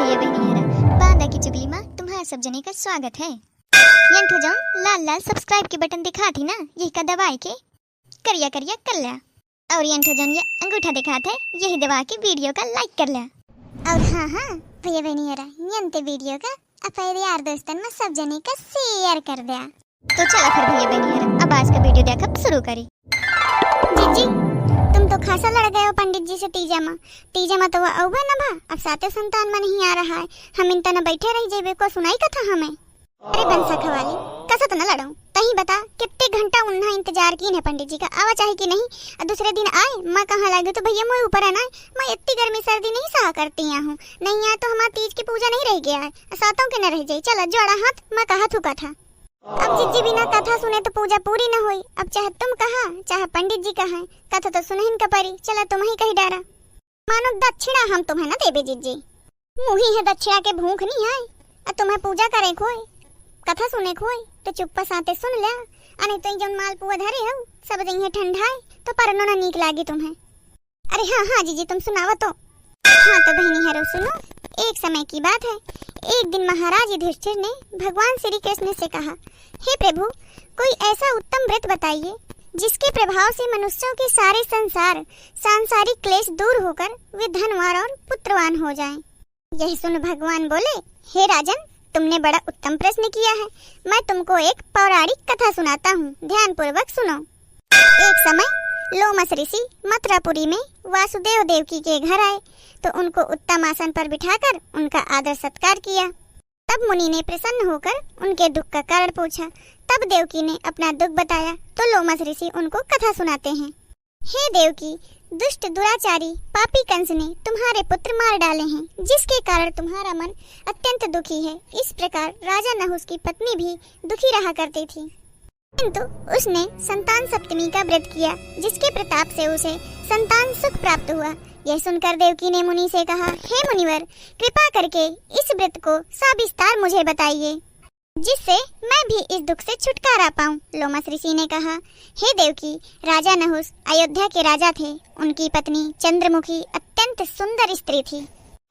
भैया बहनियारा, बांदा की चुगली माँ तुम्हारा सब जने का स्वागत है। यंठो जाऊं लाल लाल सब्सक्राइब के बटन दिखा थी ना, यही का दबाए के करिया करिया कर लिया। और यंठो जाऊं ये अंगूठा दिखाते यही दबा के वीडियो का लाइक कर लिया। और हाँ भैया बहनियारा, यंते वीडियो का अपने यार दोस्तन में सब जने का शेयर कर दिया। तो चला फिर भैया बहनियारा, अब आज का वीडियो देखा शुरू करी। जीजी तुम तो खासा लड़ गए हो पंडित जी से तीजा माँ तो वह औबा ना भा, अब साते संतान में नहीं आ रहा है। हम इन तना बैठे रह जेबे को सुनाई कथा हमें। अरे बंसा खवाली कसा तो न लड़ाऊं, तही बता कितने घंटा उन्हा इंतजार की है पंडित जी का, आवा चाहे कि नहीं। दूसरे दिन आए माँ कहाँ लगे तो भैया मुझे ऊपर आना है। मैं इतनी गर्मी सर्दी नहीं सहा करती हूँ, नहीं आया तो हमारा तीज की पूजा नहीं रह गया है, सातों के न रह जाये। चला जोड़ा हाथ माँ कहा थूका था। अब जिज्जी बिना कथा सुने तो पूजा पूरी न हुई। अब चाहे तुम कहा चाहे पंडित जी कहा, कथा तो सुनहिन का परी। चला तुम ही कही डारा, मानो दक्षिणा हम तुम्हें न देबे जिज्जी, मुही है दक्षिणा के भूख नहीं है। अब तुम्हें पूजा करे खोए कथा सुने खोए तो चुप्पा साथे सुन लिया, अने तो जब माल पुआ धरे हो सब दिन ठंडाए तो परनो न नीक लागी तुम्हें। अरे हाँ जीजी तुम सुनावा तो। हाँ तो बहनी हरो सुनो, एक समय की बात है। एक दिन महाराज युधिष्ठिर ने भगवान श्री कृष्ण से कहा, हे प्रभु कोई ऐसा उत्तम व्रत बताइए जिसके प्रभाव से मनुष्यों के सारे सांसारिक क्लेश दूर होकर वे धनवान और पुत्रवान हो जाएं। यह सुन भगवान बोले, हे राजन तुमने बड़ा उत्तम प्रश्न किया है। मैं तुमको एक पौराणिक कथा सुनाता हूँ, ध्यान पूर्वक सुनो। एक समय लोमस ऋषि मथुरापुरी में वासुदेव देवकी के घर आए तो उनको उत्तम आसन पर बिठाकर उनका आदर सत्कार किया। तब मुनि ने प्रसन्न होकर उनके दुख का कारण पूछा। तब देवकी ने अपना दुख बताया तो लोमस ऋषि उनको कथा सुनाते हैं। हे देवकी, दुष्ट दुराचारी पापी कंस ने तुम्हारे पुत्र मार डाले हैं, जिसके कारण तुम्हारा मन अत्यंत दुखी है। इस प्रकार राजा नहुस की पत्नी भी दुखी रहा करती थी, किंतु उसने संतान सप्तमी का व्रत किया, जिसके प्रताप से उसे संतान सुख प्राप्त हुआ। यह सुनकर देवकी ने मुनि से कहा, हे मुनिवर कृपा करके इस व्रत को सविस्तार मुझे बताइए, जिससे मैं भी इस दुख से छुटकारा पाऊं। लोमस ऋषि ने कहा, हे देवकी, राजा नहुस अयोध्या के राजा थे। उनकी पत्नी चंद्रमुखी अत्यंत सुंदर स्त्री थी।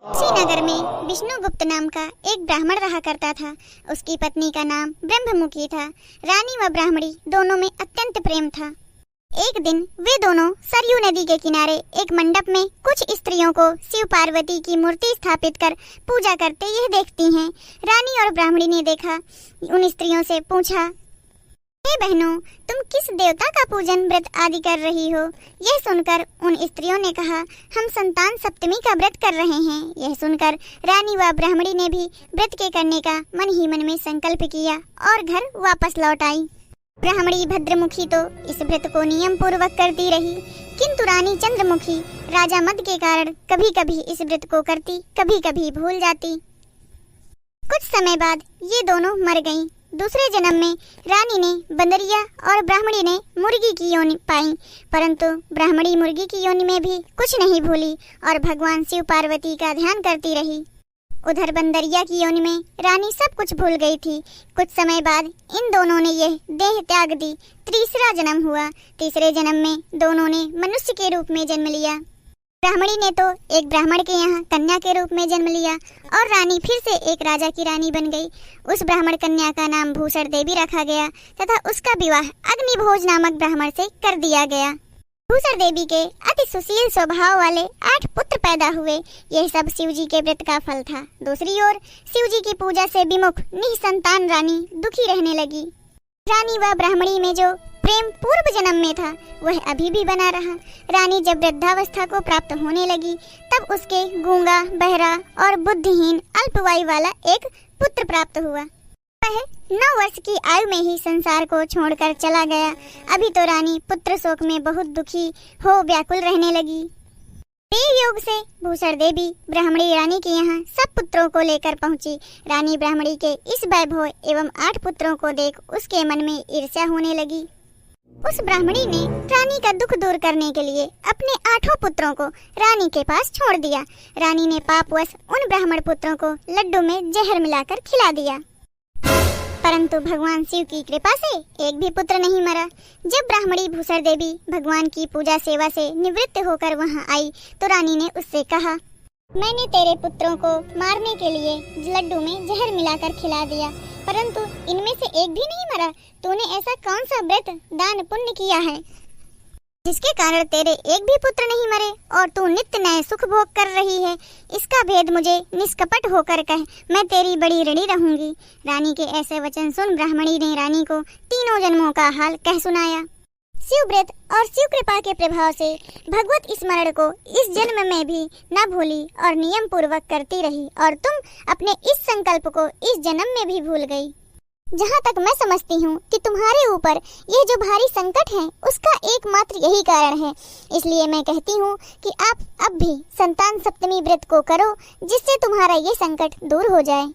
उसी नगर में विष्णुगुप्त नाम का एक ब्राह्मण रहा करता था। उसकी पत्नी का नाम ब्रह्ममुखी था। रानी व ब्राह्मणी दोनों में अत्यंत प्रेम था। एक दिन वे दोनों सरयू नदी के किनारे एक मंडप में कुछ स्त्रियों को शिव पार्वती की मूर्ति स्थापित कर पूजा करते यह देखती हैं। रानी और ब्राह्मणी ने देखा, उन स्त्रियों से पूछा, हे बहनों तुम किस देवता का पूजन व्रत आदि कर रही हो? यह सुनकर उन स्त्रियों ने कहा, हम संतान सप्तमी का व्रत कर रहे हैं। यह सुनकर रानी व ब्राह्मणी ने भी व्रत के करने का मन ही मन में संकल्प किया और घर वापस लौट आई। ब्राह्मणी भद्रमुखी तो इस व्रत को नियम पूर्वक करती रही, किंतु रानी चंद्रमुखी राजा मद के कारण कभी कभी इस व्रत को करती, कभी कभी भूल जाती। कुछ समय बाद ये दोनों मर गईं। दूसरे जन्म में रानी ने बंदरिया और ब्राह्मणी ने मुर्गी की योनि पाई, परंतु ब्राह्मणी मुर्गी की योनि में भी कुछ नहीं भूली और भगवान शिव पार्वती का ध्यान करती रही। उधर बंदरिया की योनि में रानी सब कुछ भूल गई थी। कुछ समय बाद इन दोनों ने यह देह त्याग दी। तीसरा जन्म हुआ। तीसरे जन्म में दोनों ने मनुष्य के रूप में जन्म लिया। ब्राह्मणी ने तो एक ब्राह्मण के यहाँ कन्या के रूप में जन्म लिया और रानी फिर से एक राजा की रानी बन गई। उस ब्राह्मण कन्या का नाम भूषण देवी रखा गया तथा उसका विवाह अग्निभोज नामक ब्राह्मण से कर दिया गया। भूषण देवी के अति सुशील स्वभाव वाले 8 पुत्र पैदा हुए। यह सब शिवजी के व्रत का फल था। दूसरी ओर शिवजी की पूजा से विमुख निसंतान रानी दुखी रहने लगी। रानी व ब्राह्मणी में जो प्रेम पूर्व जन्म में था वह अभी भी बना रहा। रानी जब वृद्धावस्था को प्राप्त होने लगी तब उसके गूंगा, बहरा और बुद्धिहीन अल्पवायु वाला एक पुत्र प्राप्त हुआ। वह 9 वर्ष की आयु में ही संसार को छोड़कर चला गया। अभी तो रानी पुत्र शोक में बहुत दुखी हो व्याकुल रहने लगी। देव योग से भूषण देवी ब्राह्मणी रानी के यहाँ सब पुत्रों को लेकर पहुंची। रानी ब्राह्मणी के इस वैभव एवं 8 पुत्रों को देख उसके मन में ईर्ष्या होने लगी। उस ब्राह्मणी ने रानी का दुख दूर करने के लिए अपने 8 पुत्रों को रानी के पास छोड़ दिया। रानी ने पापवश उन ब्राह्मण पुत्रों को लड्डू में जहर मिलाकर खिला दिया, परंतु भगवान शिव की कृपा से एक भी पुत्र नहीं मरा। जब ब्राह्मणी भूषण देवी भगवान की पूजा सेवा से निवृत्त होकर वहां आई तो रानी ने उससे कहा, मैंने तेरे पुत्रों को मारने के लिए लड्डू में जहर मिलाकर खिला दिया, परंतु इनमें से एक भी नहीं मरा। तूने ऐसा कौन सा व्रत दान पुण्य किया है जिसके कारण तेरे एक भी पुत्र नहीं मरे और तू नित्य नए सुख भोग कर रही है? इसका भेद मुझे निष्कपट होकर कह, मैं तेरी बड़ी ऋणी रहूंगी। रानी के ऐसे वचन सुन ब्राह्मणी ने रानी को तीनों जन्मों का हाल कह सुनाया। शिव व्रत और शिव कृपा के प्रभाव से भगवत स्मरण को इस जन्म में भी न भूली और नियम पूर्वक करती रही, और तुम अपने इस संकल्प को इस जन्म में भी भूल गई। जहाँ तक मैं समझती हूँ कि तुम्हारे ऊपर यह जो भारी संकट है उसका एकमात्र यही कारण है। इसलिए मैं कहती हूँ कि आप अब भी संतान सप्तमी व्रत को करो, जिससे तुम्हारा ये संकट दूर हो जाए।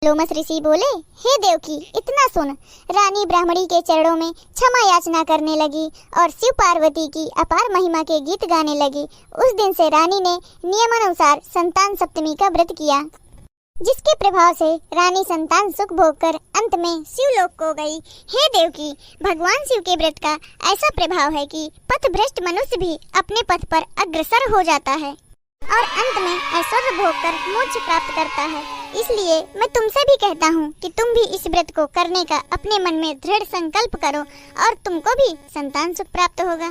लोमस ऋषि बोले, हे देवकी, इतना सुन। रानी ब्राह्मणी के चरणों में क्षमा याचना करने लगी और शिव पार्वती की अपार महिमा के गीत गाने लगी। उस दिन से रानी ने नियमानुसार संतान सप्तमी का व्रत किया, जिसके प्रभाव से रानी संतान सुख भोग कर अंत में शिवलोक को गई। हे देवकी, भगवान शिव के व्रत का ऐसा प्रभाव है कि पथभ्रष्ट मनुष्य भी अपने पथ पर अग्रसर हो जाता है और अंत में ऐश्वर्य भोग कर मोक्ष प्राप्त करता है। इसलिए मैं तुमसे भी कहता हूँ कि तुम भी इस व्रत को करने का अपने मन में दृढ़ संकल्प करो और तुमको भी संतान सुख प्राप्त होगा।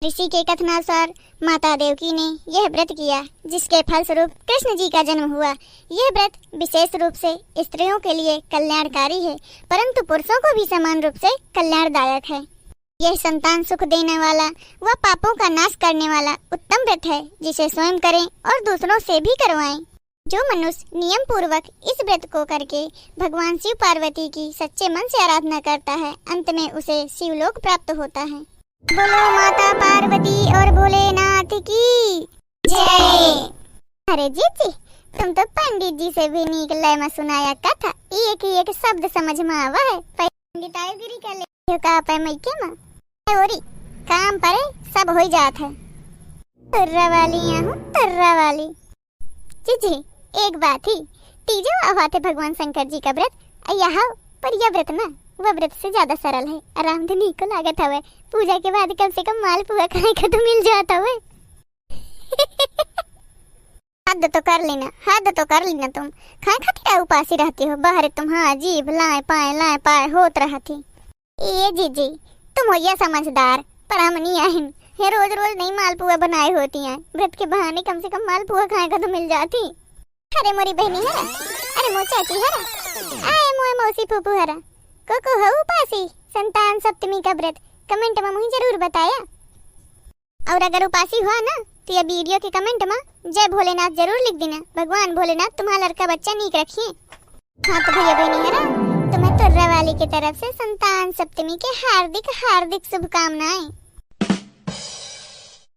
ऋषि के कथनानुसार माता देवकी ने यह व्रत किया, जिसके फलस्वरूप कृष्ण जी का जन्म हुआ। यह व्रत विशेष रूप से स्त्रियों के लिए कल्याणकारी है, परंतु पुरुषों को भी समान रूप से कल्याणदायक है। यह संतान सुख देने वाला व पापों का नाश करने वाला उत्तम व्रत है, जिसे स्वयं करें और दूसरों से भी करवाएं। जो मनुष्य नियम पूर्वक इस व्रत को करके भगवान शिव पार्वती की सच्चे मन से आराधना करता है, अंत में उसे शिवलोक प्राप्त होता है। बोलो माता पार्वती और भोलेनाथ की जय। अरे जीजी, तुम तो पंडित जी से भी नीक लय में सुनाया कथा, एक ही एक शब्द समझ में आवा है। पंडिताईगिरी कर ले का पे मैके में ओरी काम पर सब हो जात है। तुर्रा वाली हूँ, तुर्रा वाली। जीजी, एक बात ही, तीजो आवा थे भगवान शंकर जी का व्रत यहाँ, पर यह व्रत ना वह व्रत से ज्यादा सरल है, आरामदायक को लागत हवे। पूजा के बाद कम से कम मालपुआ खाने का तो मिल जाता है। हद तो कर लेना, हद तो कर लेना। तुम खाए खातिर उपासी रहती हो, बाहर तुम हाँ जीभ लाए पाए होत रहती। ये जीजी, तुम हो या समझदार, पर हम नहीं आहिन। ये रोज रोज नहीं मालपुआ बनाए होती हैं, व्रत के बहाने कम से कम मालपुआ खाए का तो मिल जाती। अरे मोरी बहनी है, अरे मो चाची है, आए मोए मौसी फूफू हरा को हो उपासी संतान सप्तमी का व्रत कमेंट में मुझे जरूर बताया। और अगर उपासी हुआ ना तो ये वीडियो के कमेंट में जय भोलेनाथ जरूर लिख देना। भगवान भोलेनाथ तुम्हारा लड़का बच्चा नीक रखिए। हाँ तो भैया बहनी है ना, तुम्हें तुर्रा वाली की तरफ से संतान सप्तमी के हार्दिक हार्दिक शुभकामनाएं।